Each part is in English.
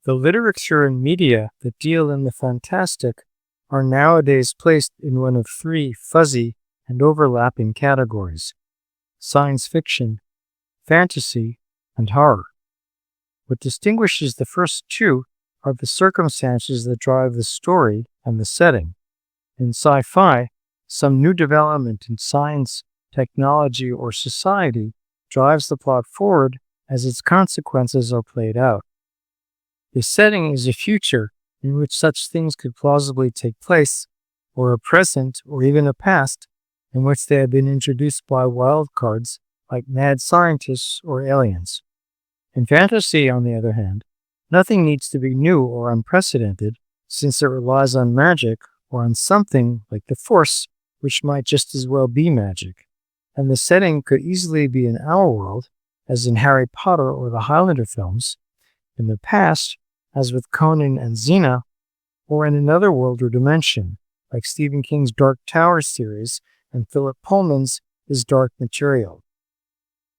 The literature and media that deal in the fantastic are nowadays placed in one of three fuzzy and overlapping categories: science fiction, fantasy, and horror. What distinguishes the first two are the circumstances that drive the story and the setting. In sci-fi, some new development in science, technology, or society drives the plot forward as its consequences are played out. The setting is a future in which such things could plausibly take place, or a present or even a past in which they have been introduced by wildcards like mad scientists or aliens. In fantasy, on the other hand, nothing needs to be new or unprecedented, since it relies on magic or on something like the Force, which might just as well be magic. And the setting could easily be in our world, as in Harry Potter or the Highlander films, in the past, as with Conan and Xena, or in another world or dimension, like Stephen King's Dark Tower series and Philip Pullman's His Dark Material.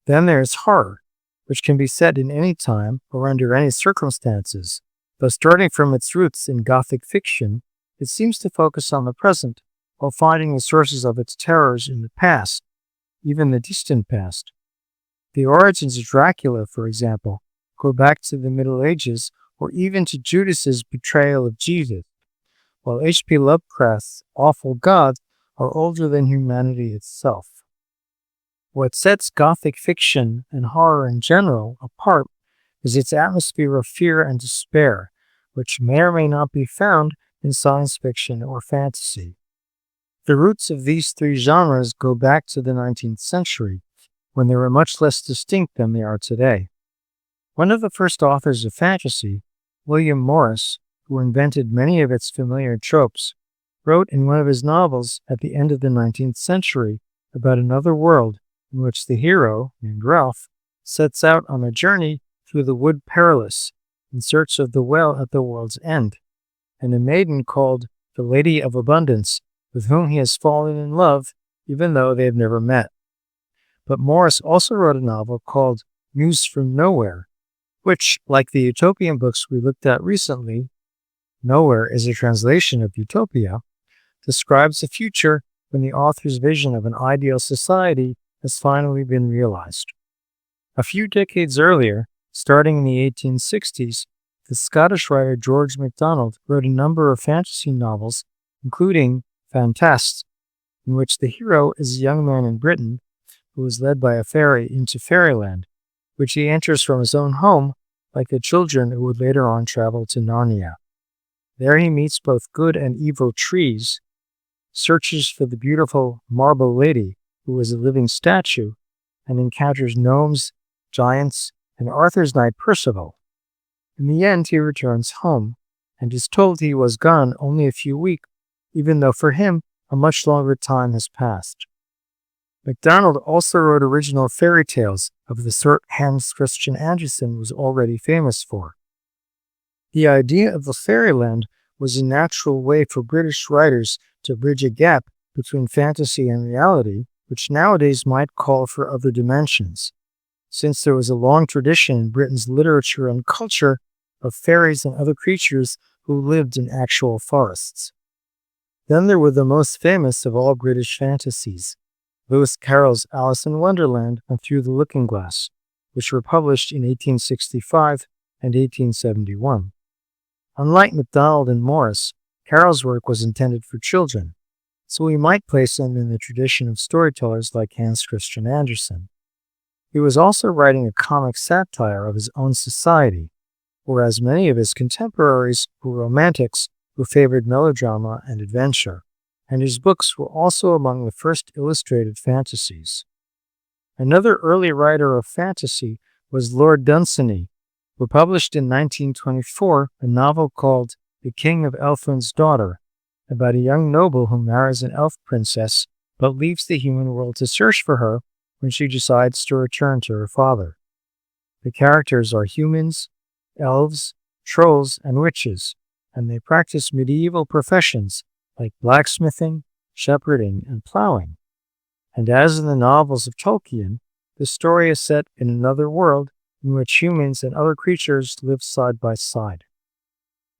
Then there's horror, which can be set in any time or under any circumstances, though starting from its roots in Gothic fiction, it seems to focus on the present while finding the sources of its terrors in the past, even the distant past. The origins of Dracula, for example, go back to the Middle Ages or even to Judas's betrayal of Jesus, while H.P. Lovecraft's awful gods are older than humanity itself. What sets Gothic fiction and horror in general apart is its atmosphere of fear and despair, which may or may not be found in science fiction or fantasy. The roots of these three genres go back to the 19th century, when they were much less distinct than they are today. One of the first authors of fantasy, William Morris, who invented many of its familiar tropes, wrote in one of his novels at the end of the 19th century about another world in which the hero, named Ralph, sets out on a journey through the Wood Perilous in search of the well at the world's end, and a maiden called the Lady of Abundance, with whom he has fallen in love even though they have never met. But Morris also wrote a novel called News from Nowhere, which, like the utopian books we looked at recently, Nowhere is a translation of Utopia, describes a future when the author's vision of an ideal society has finally been realized. A few decades earlier, starting in the 1860s, the Scottish writer George MacDonald wrote a number of fantasy novels, including Fantasies, in which the hero is a young man in Britain who is led by a fairy into fairyland, which he enters from his own home, like the children who would later on travel to Narnia. There he meets both good and evil trees, searches for the beautiful marble lady, who is a living statue, and encounters gnomes, giants, and Arthur's knight Percival. In the end, he returns home, and is told he was gone only a few weeks, even though for him a much longer time has passed. MacDonald also wrote original fairy tales of the sort Hans Christian Andersen was already famous for. The idea of the fairyland was a natural way for British writers to bridge a gap between fantasy and reality, which nowadays might call for other dimensions, since there was a long tradition in Britain's literature and culture of fairies and other creatures who lived in actual forests. Then there were the most famous of all British fantasies, Lewis Carroll's Alice in Wonderland and Through the Looking Glass, which were published in 1865 and 1871. Unlike MacDonald and Morris, Carroll's work was intended for children, so we might place him in the tradition of storytellers like Hans Christian Andersen. He was also writing a comic satire of his own society, whereas many of his contemporaries were romantics who favored melodrama and adventure, and his books were also among the first illustrated fantasies. Another early writer of fantasy was Lord Dunsany, who published in 1924 a novel called The King of Elfin's Daughter, about a young noble who marries an elf princess but leaves the human world to search for her when she decides to return to her father. The characters are humans, elves, trolls, and witches, and they practice medieval professions like blacksmithing, shepherding, and plowing. And as in the novels of Tolkien, the story is set in another world in which humans and other creatures live side by side.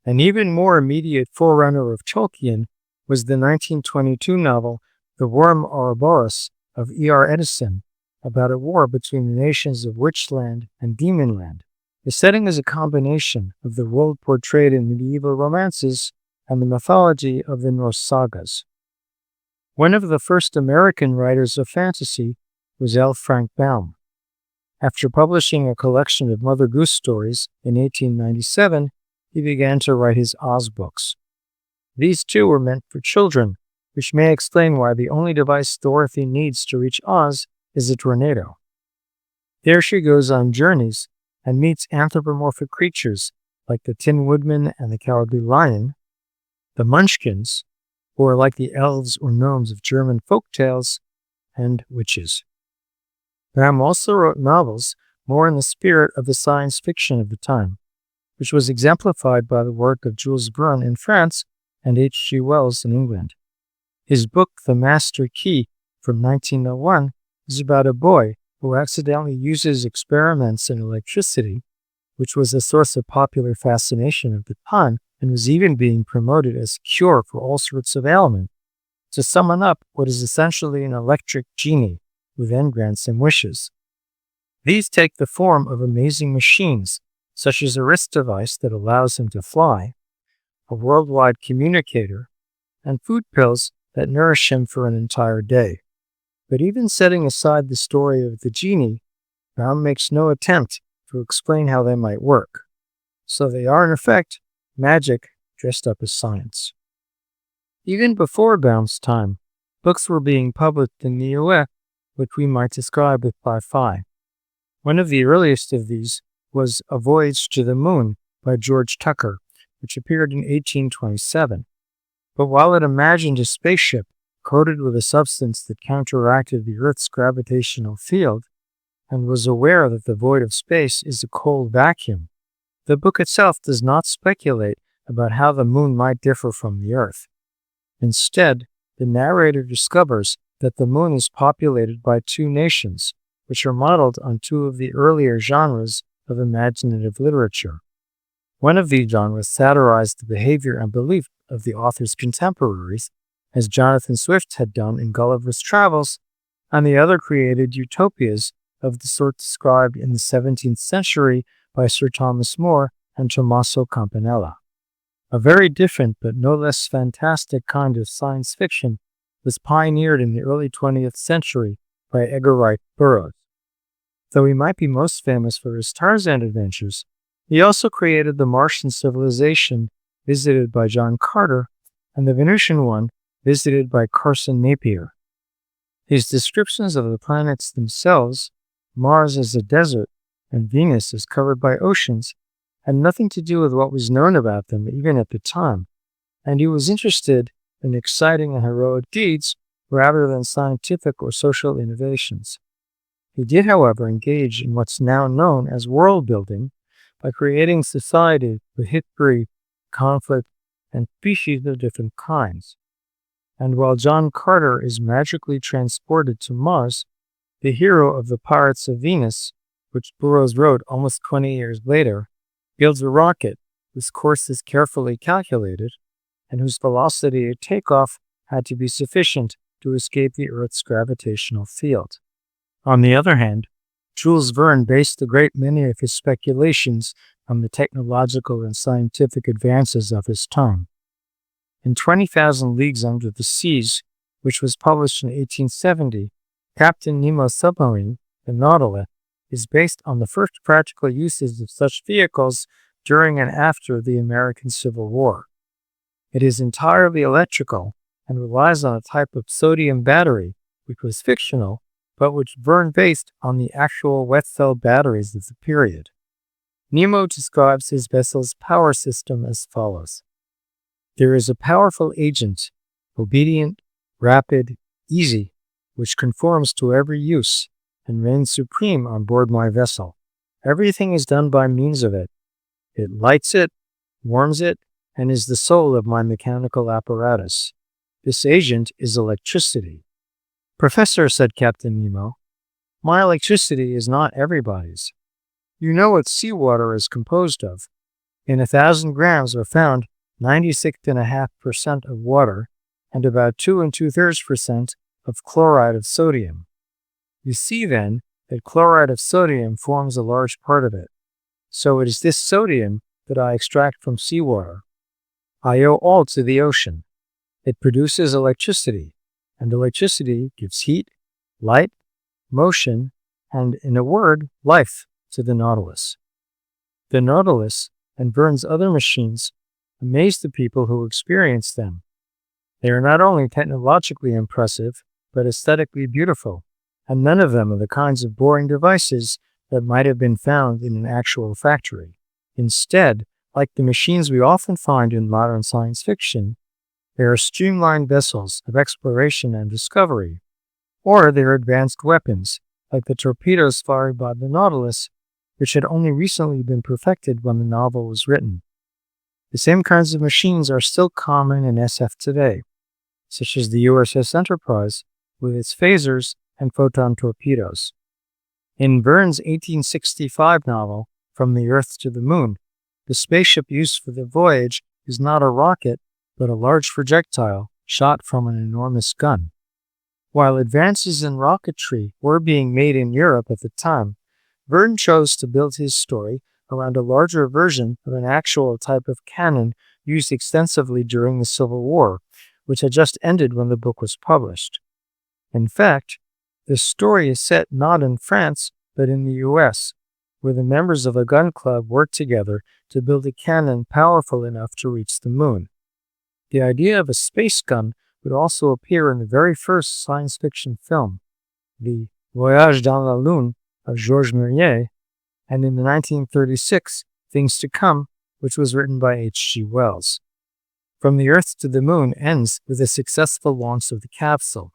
An even more immediate forerunner of Tolkien was the 1922 novel The Worm Ouroboros of E.R. Edison, about a war between the nations of Witchland and Demonland. The setting is a combination of the world portrayed in medieval romances and the mythology of the Norse sagas. One of the first American writers of fantasy was L. Frank Baum. After publishing a collection of Mother Goose stories in 1897, he began to write his Oz books. These too were meant for children, which may explain why the only device Dorothy needs to reach Oz is a tornado. There she goes on journeys and meets anthropomorphic creatures like the Tin Woodman and the Cowardly Lion, the Munchkins, who are like the elves or gnomes of German folk tales, and witches. Baum also wrote novels more in the spirit of the science fiction of the time, which was exemplified by the work of Jules Verne in France and H.G. Wells in England. His book, The Master Key, from 1901, is about a boy who accidentally uses experiments in electricity, which was a source of popular fascination at the time and was even being promoted as a cure for all sorts of ailments, to summon up what is essentially an electric genie, who then grants him wishes. These take the form of amazing machines, such as a wrist device that allows him to fly, a worldwide communicator, and food pills that nourish him for an entire day. But even setting aside the story of the genie, Baum makes no attempt to explain how they might work. So they are, in effect, magic dressed up as science. Even before Baum's time, books were being published in the U.S. which we might describe as sci-fi. One of the earliest of these was A Voyage to the Moon by George Tucker, which appeared in 1827. But while it imagined a spaceship coated with a substance that counteracted the Earth's gravitational field, and was aware that the void of space is a cold vacuum, the book itself does not speculate about how the moon might differ from the Earth. Instead, the narrator discovers that the moon is populated by two nations, which are modeled on two of the earlier genres of imaginative literature. One of these genres satirized the behavior and belief of the author's contemporaries, as Jonathan Swift had done in Gulliver's Travels, and the other created utopias of the sort described in the 17th century by Sir Thomas More and Tommaso Campanella. A very different but no less fantastic kind of science fiction was pioneered in the early 20th century by Edgar Burroughs. Though he might be most famous for his Tarzan adventures, he also created the Martian civilization visited by John Carter and the Venusian one visited by Carson Napier. His descriptions of the planets themselves, Mars as a desert and Venus as covered by oceans, had nothing to do with what was known about them even at the time, and he was interested in exciting and heroic deeds rather than scientific or social innovations. He did, however, engage in what's now known as world building by creating society with history, conflict, and species of different kinds. And while John Carter is magically transported to Mars, the hero of the Pirates of Venus, which Burroughs wrote almost 20 years later, builds a rocket whose course is carefully calculated and whose velocity at takeoff had to be sufficient to escape the Earth's gravitational field. On the other hand, Jules Verne based a great many of his speculations on the technological and scientific advances of his time. In 20,000 Leagues Under the Seas, which was published in 1870, Captain Nemo's submarine, the Nautilus, is based on the first practical uses of such vehicles during and after the American Civil War. It is entirely electrical and relies on a type of sodium battery, which was fictional, but which Verne based on the actual wet cell batteries of the period. Nemo describes his vessel's power system as follows. There is a powerful agent, obedient, rapid, easy, which conforms to every use and reigns supreme on board my vessel. Everything is done by means of it. It lights it, warms it, and is the soul of my mechanical apparatus. This agent is electricity. Professor, said Captain Nemo, my electricity is not everybody's. You know what seawater is composed of. In 1,000 grams are found 96.5% of water and about 2 2/3% of chloride of sodium. You see then that chloride of sodium forms a large part of it. So it is this sodium that I extract from seawater. I owe all to the ocean. It produces electricity, and electricity gives heat, light, motion, and, in a word, life to the Nautilus. The Nautilus and Verne's other machines amaze the people who experience them. They are not only technologically impressive, but aesthetically beautiful, and none of them are the kinds of boring devices that might have been found in an actual factory. Instead, like the machines we often find in modern science fiction, they are streamlined vessels of exploration and discovery, or they are advanced weapons, like the torpedoes fired by the Nautilus, which had only recently been perfected when the novel was written. The same kinds of machines are still common in SF today, such as the USS Enterprise with its phasers and photon torpedoes. In Verne's 1865 novel, From the Earth to the Moon, the spaceship used for the voyage is not a rocket, but a large projectile shot from an enormous gun. While advances in rocketry were being made in Europe at the time, Verne chose to build his story around a larger version of an actual type of cannon used extensively during the Civil War, which had just ended when the book was published. In fact, the story is set not in France, but in the US, where the members of a gun club worked together to build a cannon powerful enough to reach the moon. The idea of a space gun would also appear in the very first science fiction film, the Voyages dans la Lune of Georges Méliès, and in the 1936 Things to Come, which was written by H.G. Wells. From the Earth to the Moon ends with a successful launch of the capsule,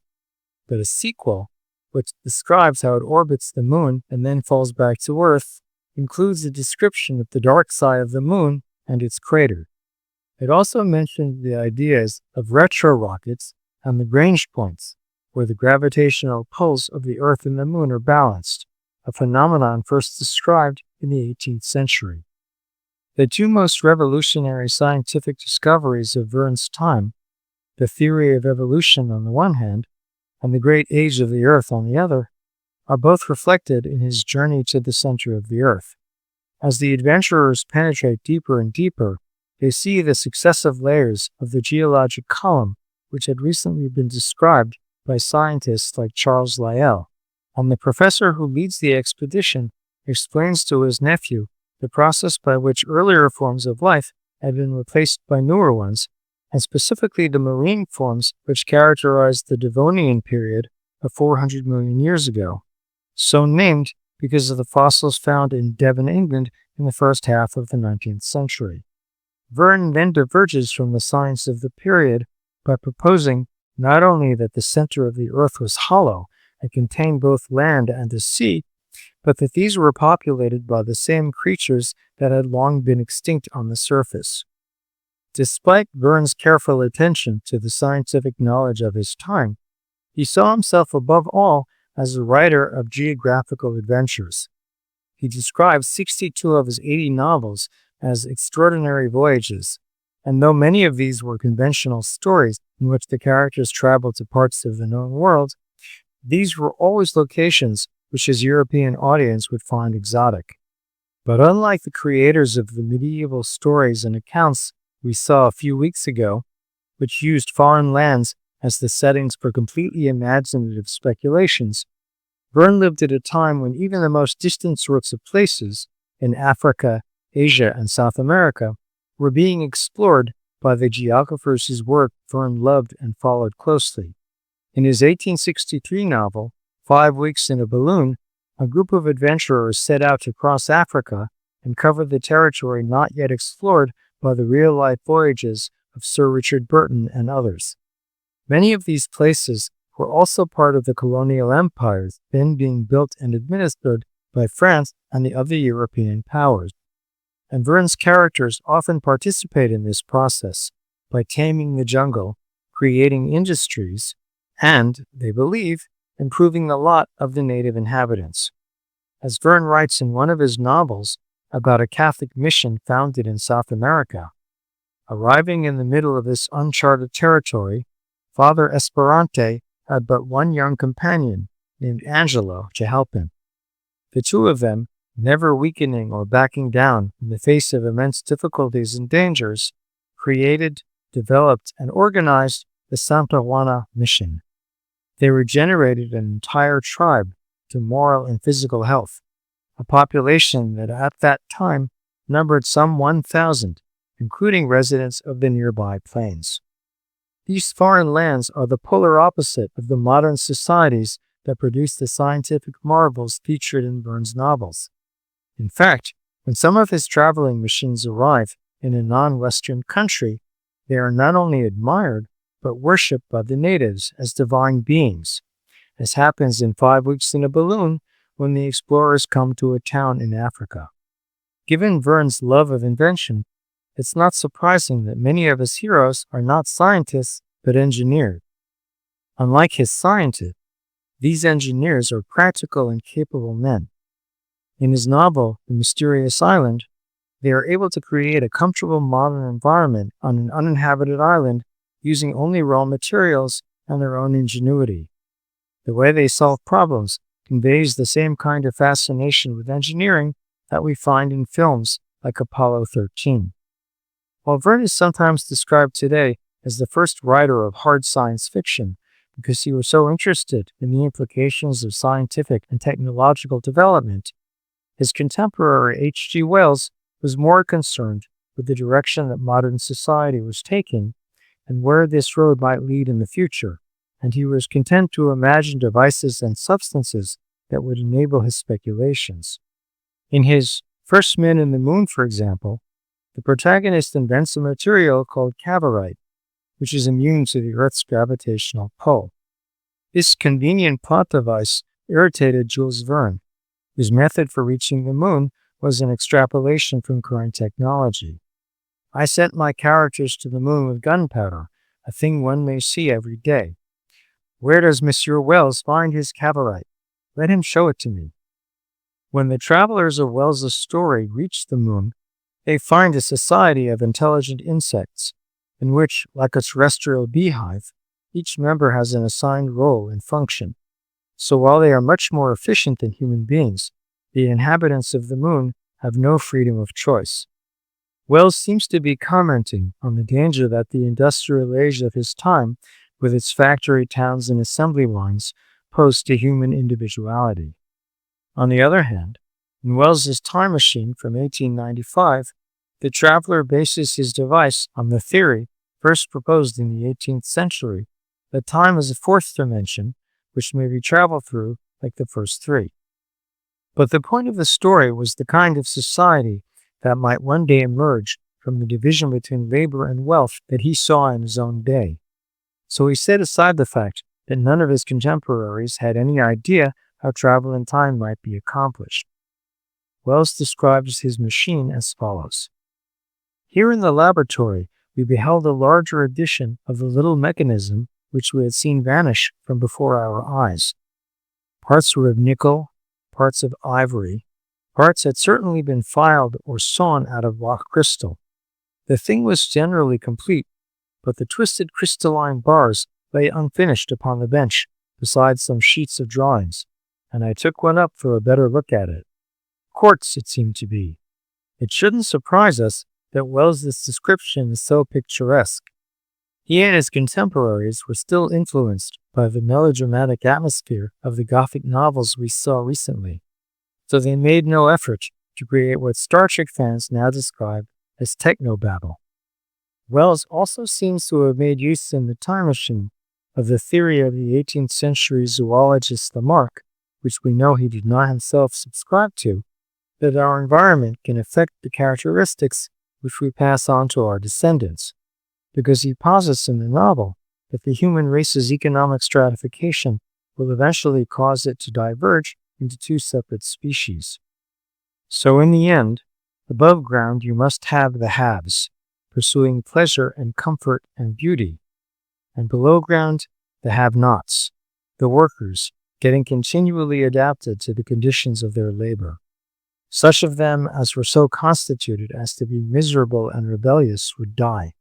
but a sequel, which describes how it orbits the moon and then falls back to Earth, includes a description of the dark side of the moon and its crater. It also mentioned the ideas of retro-rockets and Lagrange points, where the gravitational pulls of the Earth and the moon are balanced, a phenomenon first described in the 18th century. The two most revolutionary scientific discoveries of Verne's time, the theory of evolution on the one hand, and the great age of the Earth on the other, are both reflected in his journey to the center of the Earth. As the adventurers penetrate deeper and deeper, they see the successive layers of the geologic column, which had recently been described by scientists like Charles Lyell, and the professor who leads the expedition explains to his nephew the process by which earlier forms of life had been replaced by newer ones, and specifically the marine forms which characterized the Devonian period of 400 million years ago, so named because of the fossils found in Devon, England in the first half of the 19th century. Verne then diverges from the science of the period by proposing not only that the center of the Earth was hollow and contained both land and the sea, but that these were populated by the same creatures that had long been extinct on the surface. Despite Verne's careful attention to the scientific knowledge of his time, he saw himself above all as a writer of geographical adventures. He describes 62 of his 80 novels as extraordinary voyages, and though many of these were conventional stories in which the characters traveled to parts of the known world, these were always locations which his European audience would find exotic. But unlike the creators of the medieval stories and accounts we saw a few weeks ago, which used foreign lands as the settings for completely imaginative speculations, Verne lived at a time when even the most distant sorts of places, in Africa, Asia, and South America, were being explored by the geographers whose work Verne loved and followed closely. In his 1863 novel, 5 Weeks in a Balloon, a group of adventurers set out to cross Africa and cover the territory not yet explored by the real-life voyages of Sir Richard Burton and others. Many of these places were also part of the colonial empires then being built and administered by France and the other European powers. And Verne's characters often participate in this process by taming the jungle, creating industries, and, they believe, improving the lot of the native inhabitants. As Verne writes in one of his novels, about a Catholic mission founded in South America. Arriving in the middle of this uncharted territory, Father Esperante had but one young companion named Angelo to help him. The two of them, never weakening or backing down in the face of immense difficulties and dangers, created, developed, and organized the Santa Juana mission. They regenerated an entire tribe to moral and physical health, a population that at that time numbered some 1,000, including residents of the nearby plains. These foreign lands are the polar opposite of the modern societies that produce the scientific marvels featured in Verne's novels. In fact, when some of his traveling missions arrive in a non-Western country, they are not only admired, but worshipped by the natives as divine beings, as happens in 5 Weeks in a Balloon when the explorers come to a town in Africa. Given Verne's love of invention, it's not surprising that many of his heroes are not scientists, but engineers. Unlike his scientists, these engineers are practical and capable men. In his novel, The Mysterious Island, they are able to create a comfortable modern environment on an uninhabited island using only raw materials and their own ingenuity. The way they solve problems conveys the same kind of fascination with engineering that we find in films like Apollo 13. While Verne is sometimes described today as the first writer of hard science fiction because he was so interested in the implications of scientific and technological development, his contemporary H.G. Wells was more concerned with the direction that modern society was taking and where this road might lead in the future, and he was content to imagine devices and substances that would enable his speculations. In his First Man in the Moon, for example, the protagonist invents a material called cavorite, which is immune to the Earth's gravitational pull. This convenient plot device irritated Jules Verne, whose method for reaching the moon was an extrapolation from current technology. I sent my characters to the moon with gunpowder, a thing one may see every day. Where does Monsieur Wells find his cavorite? Let him show it to me. When the travelers of Wells's story reach the moon, they find a society of intelligent insects, in which, like a terrestrial beehive, each member has an assigned role and function. So while they are much more efficient than human beings, the inhabitants of the moon have no freedom of choice. Wells seems to be commenting on the danger that the industrial age of his time, with its factory towns and assembly lines, posed to human individuality. On the other hand, in Wells's Time Machine from 1895, the traveler bases his device on the theory, first proposed in the 18th century, that time is a fourth dimension which may be traveled through like the first three. But the point of the story was the kind of society that might one day emerge from the division between labor and wealth that he saw in his own day. So he set aside the fact that none of his contemporaries had any idea how travel in time might be accomplished. Wells describes his machine as follows. Here in the laboratory, we beheld a larger edition of the little mechanism which we had seen vanish from before our eyes. Parts were of nickel, parts of ivory, parts had certainly been filed or sawn out of rock crystal. The thing was generally complete, but the twisted crystalline bars lay unfinished upon the bench beside some sheets of drawings, and I took one up for a better look at it. Quartz it seemed to be. It shouldn't surprise us that Wells's description is so picturesque. He and his contemporaries were still influenced by the melodramatic atmosphere of the Gothic novels we saw recently, so they made no effort to create what Star Trek fans now describe as technobabble. Wells also seems to have made use in the Time Machine of the theory of the 18th century zoologist Lamarck, which we know he did not himself subscribe to, that our environment can affect the characteristics which we pass on to our descendants, because he posits in the novel that the human race's economic stratification will eventually cause it to diverge into two separate species. So in the end, above ground you must have the haves, pursuing pleasure and comfort and beauty, and below ground the have-nots, the workers, getting continually adapted to the conditions of their labor. Such of them as were so constituted as to be miserable and rebellious would die.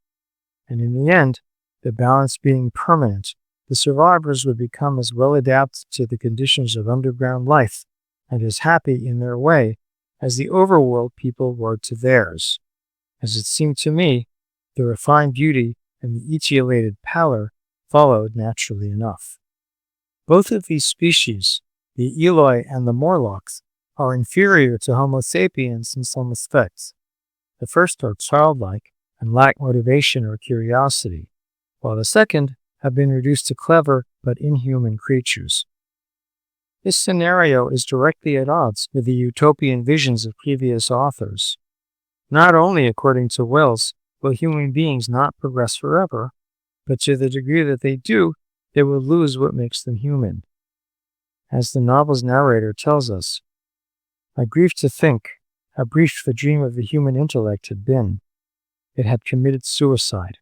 And in the end, the balance being permanent, the survivors would become as well adapted to the conditions of underground life and as happy in their way as the overworld people were to theirs. As it seemed to me, the refined beauty and the etiolated pallor followed naturally enough. Both of these species, the Eloi and the Morlocks, are inferior to Homo sapiens in some respects. The first are childlike and lack motivation or curiosity, while the second have been reduced to clever but inhuman creatures. This scenario is directly at odds with the utopian visions of previous authors. Not only, according to Wells, will human beings not progress forever, but to the degree that they do, they will lose what makes them human. As the novel's narrator tells us, "I grieve to think how brief the dream of the human intellect had been. It had committed suicide.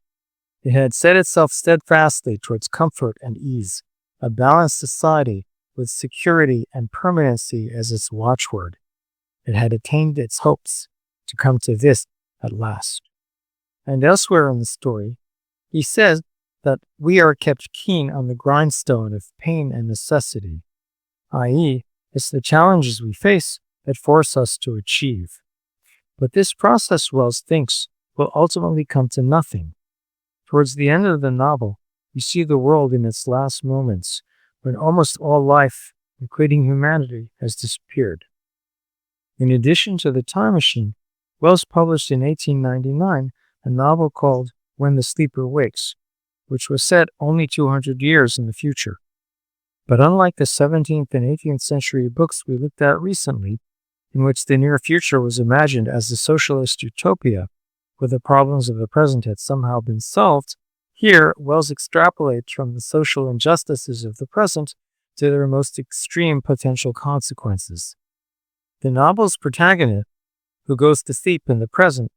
It had set itself steadfastly towards comfort and ease, a balanced society with security and permanency as its watchword. It had attained its hopes to come to this at last." And elsewhere in the story, he says that we are kept keen on the grindstone of pain and necessity, i.e., it's the challenges we face that force us to achieve. But this process, Wells thinks, will ultimately come to nothing. Towards the end of the novel, we see the world in its last moments, when almost all life, including humanity, has disappeared. In addition to The Time Machine, Wells published in 1899 a novel called When the Sleeper Wakes, which was set only 200 years in the future. But unlike the 17th and 18th century books we looked at recently, in which the near future was imagined as a socialist utopia, where the problems of the present had somehow been solved, here Wells extrapolates from the social injustices of the present to their most extreme potential consequences. The novel's protagonist, who goes to sleep in the present,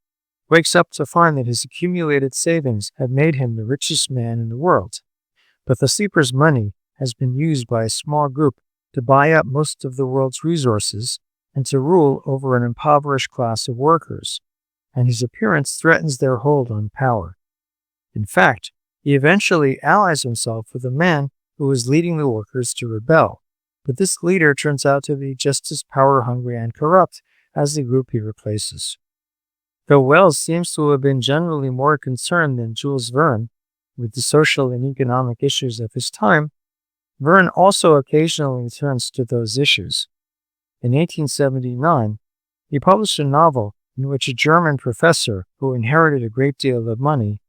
wakes up to find that his accumulated savings have made him the richest man in the world. But the sleeper's money has been used by a small group to buy up most of the world's resources and to rule over an impoverished class of workers, and his appearance threatens their hold on power. In fact, he eventually allies himself with a man who is leading the workers to rebel, but this leader turns out to be just as power-hungry and corrupt as the group he replaces. Though Wells seems to have been generally more concerned than Jules Verne with the social and economic issues of his time, Verne also occasionally turns to those issues. In 1879, he published a novel in which a German professor who inherited a great deal of money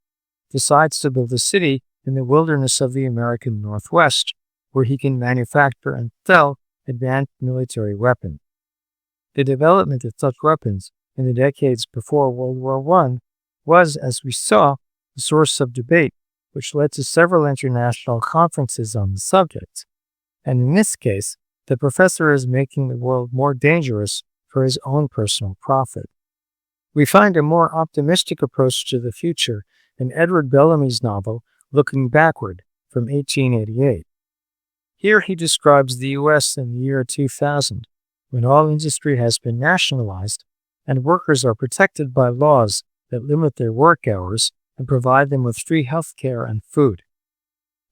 decides to build a city in the wilderness of the American Northwest, where he can manufacture and sell advanced military weapons. The development of such weapons in the decades before World War I was, as we saw, a source of debate, which led to several international conferences on the subject. And in this case, the professor is making the world more dangerous for his own personal profit. We find a more optimistic approach to the future in Edward Bellamy's novel, Looking Backward, from 1888. Here he describes the U.S. in the year 2000, when all industry has been nationalized and workers are protected by laws that limit their work hours and provide them with free health care and food.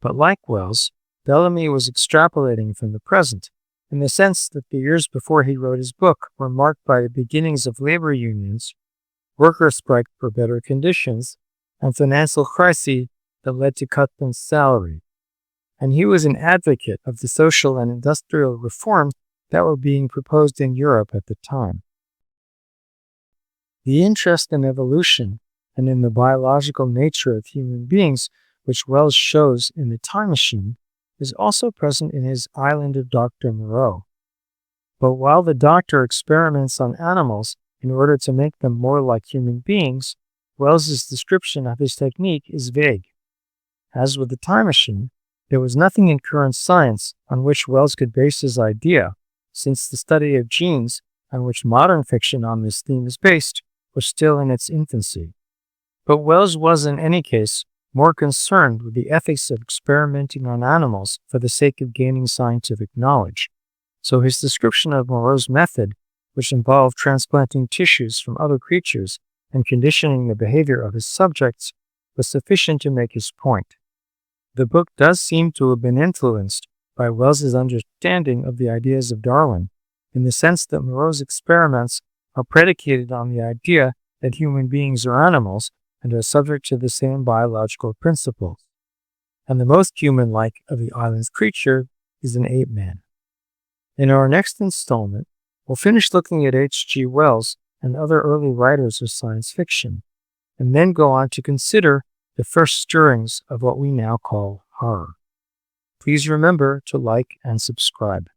But like Wells, Bellamy was extrapolating from the present, in the sense that the years before he wrote his book were marked by the beginnings of labor unions, worker strikes for better conditions, and financial crises that led to cuts in salary. And he was an advocate of the social and industrial reforms that were being proposed in Europe at the time. The interest in evolution and in the biological nature of human beings, which Wells shows in The Time Machine, is also present in his Island of Dr. Moreau. But while the doctor experiments on animals in order to make them more like human beings, Wells's description of his technique is vague. As with The Time Machine, there was nothing in current science on which Wells could base his idea, since the study of genes, on which modern fiction on this theme is based, was still in its infancy. But Wells was, in any case, more concerned with the ethics of experimenting on animals for the sake of gaining scientific knowledge, so his description of Moreau's method which involved transplanting tissues from other creatures and conditioning the behavior of his subjects, was sufficient to make his point. The book does seem to have been influenced by Wells's understanding of the ideas of Darwin, in the sense that Moreau's experiments are predicated on the idea that human beings are animals and are subject to the same biological principles. And the most human-like of the island's creature is an ape-man. In our next installment, we'll finish looking at H.G. Wells and other early writers of science fiction, and then go on to consider the first stirrings of what we now call horror. Please remember to like and subscribe.